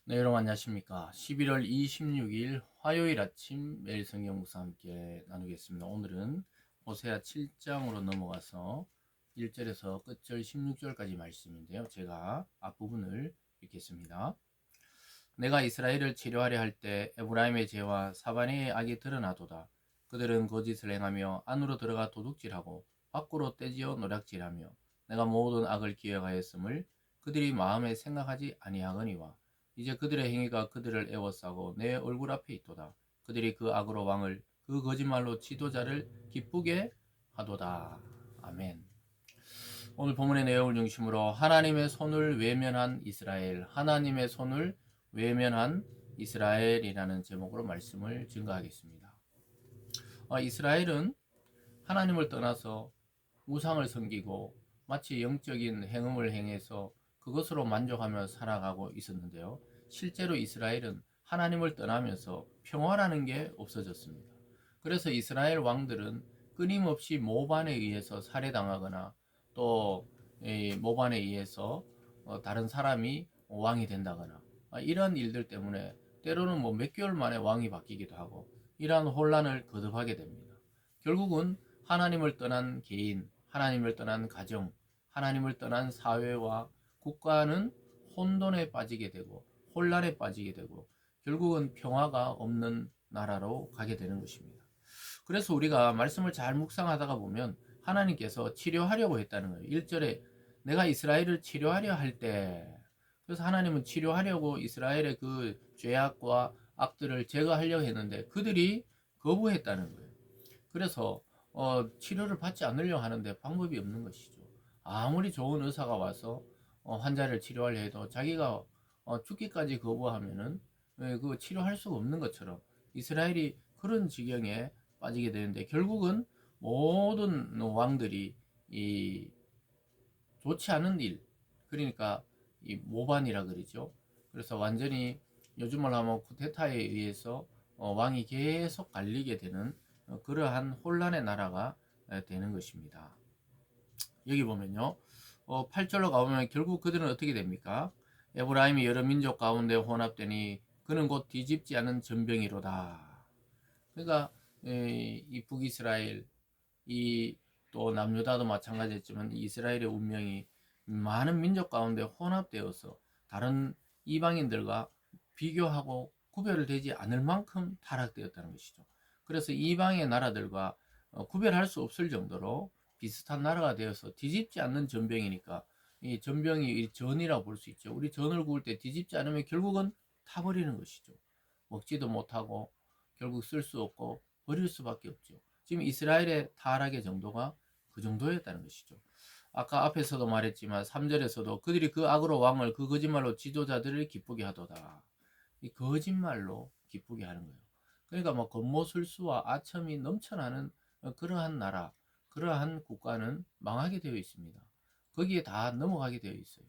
네, 여러분 안녕하십니까. 11월 26일 화요일 아침 매일 성경 묵상 함께 나누겠습니다. 오늘은 호세아 7장으로 넘어가서 1절에서 끝절 16절까지 말씀인데요. 제가 앞부분을 읽겠습니다. 내가 이스라엘을 치료하려 할 때 에브라임의 죄와 사바네의 악이 드러나도다. 그들은 거짓을 행하며 안으로 들어가 도둑질하고 밖으로 떼지어 노략질하며 내가 모든 악을 기억하였음을 그들이 마음에 생각하지 아니하거니와 이제 그들의 행위가 그들을 애워싸고 내 얼굴 앞에 있도다. 그들이 그 악으로 왕을 그 거짓말로 지도자를 기쁘게 하도다. 아멘. 오늘 본문의 내용을 중심으로 하나님의 손을 외면한 이스라엘, 하나님의 손을 외면한 이스라엘이라는 제목으로 말씀을 증거하겠습니다. 이스라엘은 하나님을 떠나서 우상을 섬기고 마치 영적인 행음을 행해서 그것으로 만족하며 살아가고 있었는데요. 실제로 이스라엘은 하나님을 떠나면서 평화라는 게 없어졌습니다. 그래서 이스라엘 왕들은 끊임없이 모반에 의해서 살해당하거나 또 모반에 의해서 다른 사람이 왕이 된다거나 이러한 일들 때문에 때로는 뭐 몇 개월 만에 왕이 바뀌기도 하고 이러한 혼란을 거듭하게 됩니다. 결국은 하나님을 떠난 개인, 하나님을 떠난 가정, 하나님을 떠난 사회와 국가는 혼돈에 빠지게 되고 혼란에 빠지게 되고 결국은 평화가 없는 나라로 가게 되는 것입니다. 그래서 우리가 말씀을 잘 묵상하다가 보면 하나님께서 치료하려고 했다는 거예요. 1절에 내가 이스라엘을 치료하려 할 때, 그래서 하나님은 치료하려고 이스라엘의 그 죄악과 악들을 제거하려고 했는데 그들이 거부했다는 거예요. 그래서 치료를 받지 않으려고 하는데 방법이 없는 것이죠. 아무리 좋은 의사가 와서 환자를 치료하려 해도 자기가 죽기까지 거부하면은 그 치료할 수가 없는 것처럼 이스라엘이 그런 지경에 빠지게 되는데 결국은 모든 왕들이 이 좋지 않은 일, 그러니까 이 모반이라 그러죠. 그래서 완전히 요즘 말 하면 쿠데타에 의해서 왕이 계속 갈리게 되는 그러한 혼란의 나라가 되는 것입니다. 여기 보면요. 8절로 가보면 결국 그들은 어떻게 됩니까? 에브라임이 여러 민족 가운데 혼합되니 그는 곧 뒤집지 않은 전병이로다. 그러니까 이 북이스라엘, 이 또 남유다도 마찬가지였지만 이스라엘의 운명이 많은 민족 가운데 혼합되어서 다른 이방인들과 비교하고 구별되지 않을 만큼 타락되었다는 것이죠. 그래서 이방의 나라들과 구별할 수 없을 정도로 비슷한 나라가 되어서 뒤집지 않는 전병이니까 이 전병이 전이라고 볼 수 있죠. 우리 전을 구울 때 뒤집지 않으면 결국은 타버리는 것이죠. 먹지도 못하고 결국 쓸 수 없고 버릴 수밖에 없죠. 지금 이스라엘의 타락의 정도가 그 정도였다는 것이죠. 아까 앞에서도 말했지만 3절에서도 그들이 그 악으로 왕을 그 거짓말로 지도자들을 기쁘게 하도다. 이 거짓말로 기쁘게 하는 거예요. 그러니까 뭐 권모술수와 아첨이 넘쳐나는 그러한 나라, 그러한 국가는 망하게 되어 있습니다. 거기에 다 넘어가게 되어 있어요.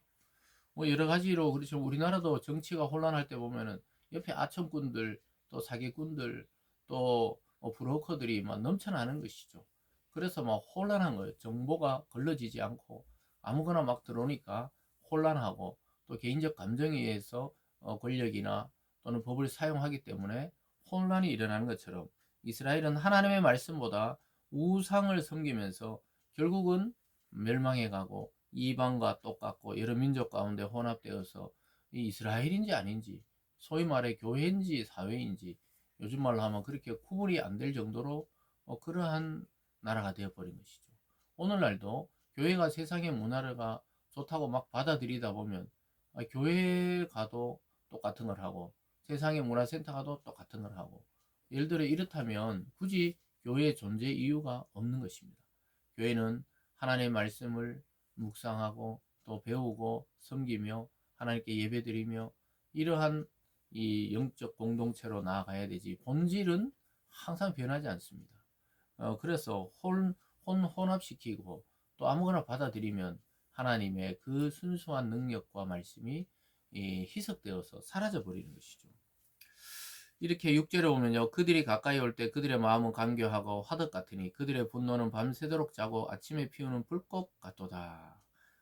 뭐 여러 가지로 그렇죠. 우리나라도 정치가 혼란할 때 보면은 옆에 아첨꾼들 또 사기꾼들 또 브로커들이 막 넘쳐나는 것이죠. 그래서 막 혼란한 거예요. 정보가 걸러지지 않고 아무거나 막 들어오니까 혼란하고 또 개인적 감정에 의해서 권력이나 또는 법을 사용하기 때문에 혼란이 일어나는 것처럼 이스라엘은 하나님의 말씀보다 우상을 섬기면서 결국은 멸망해 가고 이방과 똑같고 여러 민족 가운데 혼합되어서 이 이스라엘인지 아닌지 소위 말해 교회인지 사회인지 요즘 말로 하면 그렇게 구분이 안 될 정도로 그러한 나라가 되어버린 것이죠. 오늘날도 교회가 세상의 문화가 좋다고 막 받아들이다 보면 교회 가도 똑같은 걸 하고 세상의 문화센터 가도 똑같은 걸 하고 예를 들어 이렇다면 굳이 교회의 존재 이유가 없는 것입니다. 교회는 하나님의 말씀을 묵상하고 또 배우고 섬기며 하나님께 예배드리며 이러한 이 영적 공동체로 나아가야 되지 본질은 항상 변하지 않습니다. 그래서 혼합시키고 또 아무거나 받아들이면 하나님의 그 순수한 능력과 말씀이 희석되어서 사라져 버리는 것이죠. 이렇게 6절에 보면요. 그들이 가까이 올 때 그들의 마음은 감교하고 화덕 같으니 그들의 분노는 밤새도록 자고 아침에 피우는 불꽃 같도다.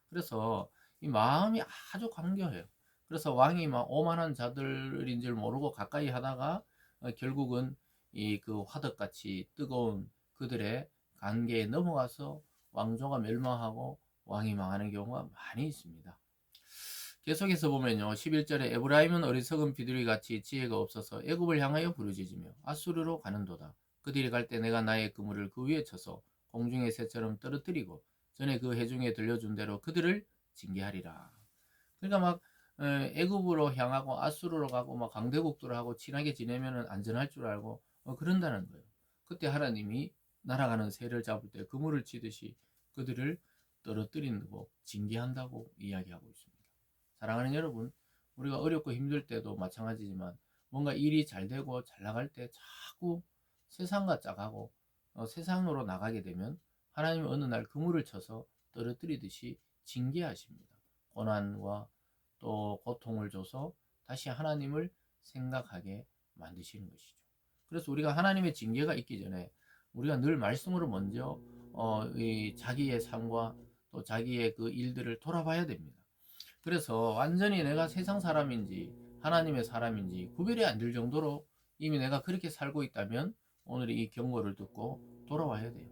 그래서 이 마음이 아주 감교해요. 그래서 왕이 막 오만한 자들인 줄 모르고 가까이 하다가 결국은 이 그 화덕같이 뜨거운 그들의 관계에 넘어가서 왕조가 멸망하고 왕이 망하는 경우가 많이 있습니다. 계속해서 보면요. 11절에 에브라임은 어리석은 비둘기같이 지혜가 없어서 애굽을 향하여 부르짖으며 아수르로 가는도다. 그들이 갈 때 내가 나의 그물을 그 위에 쳐서 공중의 새처럼 떨어뜨리고 전에 그 해중에 들려준 대로 그들을 징계하리라. 그러니까 막 애굽으로 향하고 아수르로 가고 막 강대국들하고 친하게 지내면은 안전할 줄 알고 그런다는 거예요. 그때 하나님이 날아가는 새를 잡을 때 그물을 치듯이 그들을 떨어뜨린다고 징계한다고 이야기하고 있습니다. 사랑하는 여러분, 우리가 어렵고 힘들 때도 마찬가지지만 뭔가 일이 잘 되고 잘 나갈 때 자꾸 세상과 짝하고 세상으로 나가게 되면 하나님은 어느 날 그물을 쳐서 떨어뜨리듯이 징계하십니다. 고난과 또 고통을 줘서 다시 하나님을 생각하게 만드시는 것이죠. 그래서 우리가 하나님의 징계가 있기 전에 우리가 늘 말씀으로 먼저 이 자기의 삶과 또 자기의 그 일들을 돌아봐야 됩니다. 그래서 완전히 내가 세상 사람인지 하나님의 사람인지 구별이 안 될 정도로 이미 내가 그렇게 살고 있다면 오늘 이 경고를 듣고 돌아와야 돼요.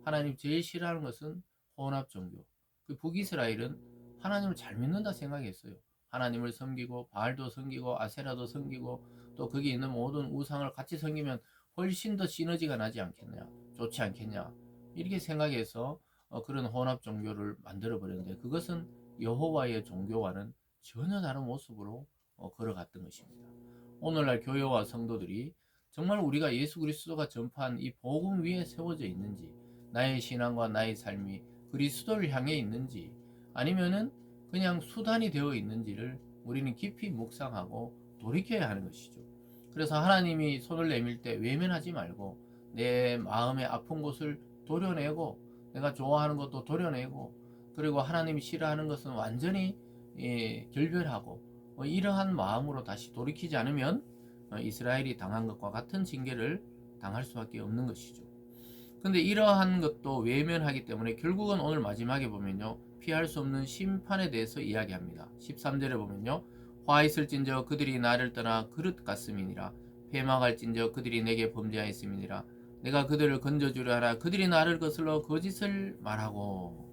하나님 제일 싫어하는 것은 혼합 종교. 그 북이스라엘은 하나님을 잘 믿는다 생각했어요. 하나님을 섬기고 바알도 섬기고 아세라도 섬기고 또 거기 있는 모든 우상을 같이 섬기면 훨씬 더 시너지가 나지 않겠냐, 좋지 않겠냐, 이렇게 생각해서 그런 혼합 종교를 만들어 버렸는데 그것은 여호와의 종교와는 전혀 다른 모습으로 걸어갔던 것입니다. 오늘날 교회와 성도들이 정말 우리가 예수 그리스도가 전파한 이 복음 위에 세워져 있는지, 나의 신앙과 나의 삶이 그리스도를 향해 있는지, 아니면은 그냥 수단이 되어 있는지를 우리는 깊이 묵상하고 돌이켜야 하는 것이죠. 그래서 하나님이 손을 내밀 때 외면하지 말고 내 마음의 아픈 곳을 도려내고 내가 좋아하는 것도 도려내고 그리고 하나님이 싫어하는 것은 완전히 결별하고 이러한 마음으로 다시 돌이키지 않으면 이스라엘이 당한 것과 같은 징계를 당할 수밖에 없는 것이죠. 근데 이러한 것도 외면하기 때문에 결국은 오늘 마지막에 보면요. 피할 수 없는 심판에 대해서 이야기합니다. 13절에 보면요. 화 있을진저 그들이 나를 떠나 그릇 같음이니라. 패망할진저 그들이 내게 범죄하였음이니라. 내가 그들을 건져주려 하라. 그들이 나를 거슬러 거짓을 말하고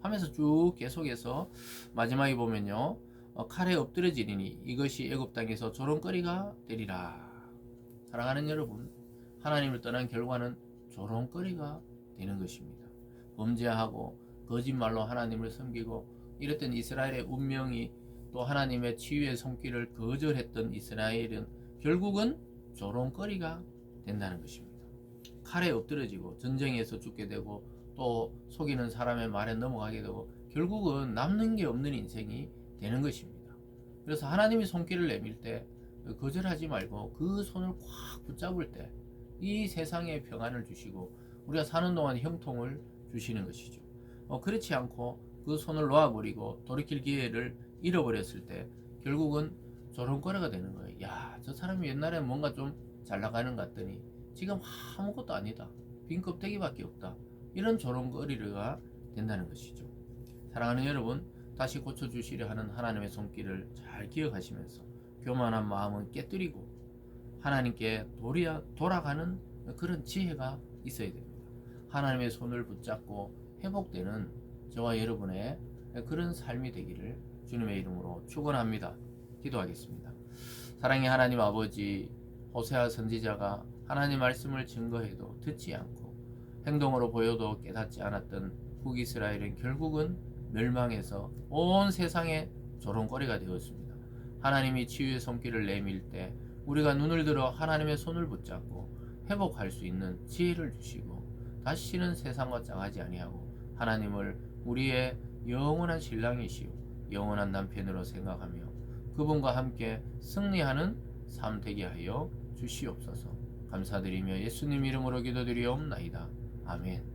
하면서 쭉 계속해서 마지막에 보면요. 칼에 엎드려지리니 이것이 애굽 땅에서 조롱거리가 되리라. 사랑하는 여러분, 하나님을 떠난 결과는 조롱거리가 되는 것입니다. 범죄하고 거짓말로 하나님을 섬기고 이랬던 이스라엘의 운명이 또 하나님의 치유의 손길을 거절했던 이스라엘은 결국은 조롱거리가 된다는 것입니다. 칼에 엎드려지고 전쟁에서 죽게 되고 또 속이는 사람의 말에 넘어가게 되고 결국은 남는 게 없는 인생이 되는 것입니다. 그래서 하나님이 손길을 내밀 때 거절하지 말고 그 손을 꽉 붙잡을 때 이 세상에 평안을 주시고 우리가 사는 동안 형통을 주시는 것이죠. 그렇지 않고 그 손을 놓아버리고 돌이킬 기회를 잃어버렸을 때 결국은 조롱거리가 되는 거예요. 야, 저 사람이 옛날에 뭔가 좀 잘 나가는 것 같더니 지금 아무것도 아니다. 빈 껍데기밖에 없다. 이런 조롱거리가 된다는 것이죠. 사랑하는 여러분, 다시 고쳐주시려 하는 하나님의 손길을 잘 기억하시면서 교만한 마음은 깨뜨리고 하나님께 돌아가는 그런 지혜가 있어야 됩니다. 하나님의 손을 붙잡고 회복되는 저와 여러분의 그런 삶이 되기를 주님의 이름으로 축원합니다. 기도하겠습니다. 사랑의 하나님 아버지, 호세아 선지자가 하나님 말씀을 증거해도 듣지 않고 행동으로 보여도 깨닫지 않았던 북이스라엘은 결국은 멸망해서 온 세상에 조롱거리가 되었습니다. 하나님이 치유의 손길을 내밀 때 우리가 눈을 들어 하나님의 손을 붙잡고 회복할 수 있는 지혜를 주시고 다시는 세상과 짝하지 아니하고 하나님을 우리의 영원한 신랑이시오 영원한 남편으로 생각하며 그분과 함께 승리하는 삶 되게 하여 주시옵소서. 감사드리며 예수님 이름으로 기도드리옵나이다. 아멘.